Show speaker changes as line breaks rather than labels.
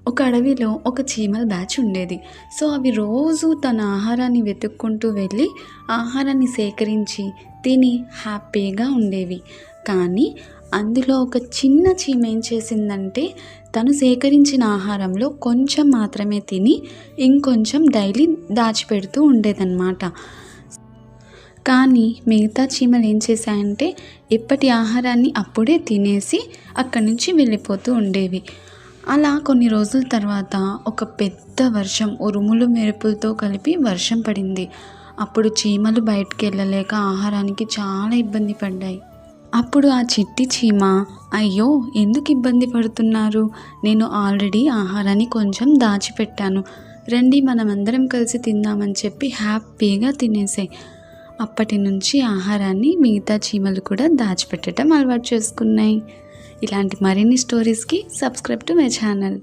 ఒక అడవిలో ఒక చీమల బ్యాచ్ ఉండేది. సో అవి రోజు తన ఆహారాన్ని వెతుక్కుంటూ వెళ్ళి ఆహారాన్ని సేకరించి తిని హ్యాపీగా ఉండేవి. కానీ అందులో ఒక చిన్న చీమ ఏం చేసిందంటే తను సేకరించిన ఆహారంలో కొంచెం మాత్రమే తిని ఇంకొంచెం డైలీ దాచిపెడుతూ ఉండేదన్నమాట. కానీ మిగతా చీమలు ఏం చేశాయంటే ఎప్పటి ఆహారాన్ని అప్పుడే తినేసి అక్కడి నుంచి వెళ్ళిపోతూ ఉండేవి. అలా కొన్ని రోజుల తర్వాత ఒక పెద్ద వర్షం, ఉరుములు మెరుపులతో కలిపి వర్షం పడింది. అప్పుడు చీమలు బయటికి వెళ్ళలేక ఆహారానికి చాలా ఇబ్బంది పడ్డాయి. అప్పుడు ఆ చిట్టి చీమ, అయ్యో ఎందుకు ఇబ్బంది పడుతున్నారు, నేను ఆల్రెడీ ఆహారాన్ని కొంచెం దాచిపెట్టాను, రండి మనమందరం కలిసి తిందామని చెప్పి హ్యాపీగా తినేసాయి. అప్పటి నుంచి ఆహారాన్ని మిగతా చీమలు కూడా దాచిపెట్టడం అలవాటు చేసుకున్నాయి. ఇలాంటి మరిన్ని స్టోరీస్కి సబ్స్క్రైబ్ టు మై ఛానల్.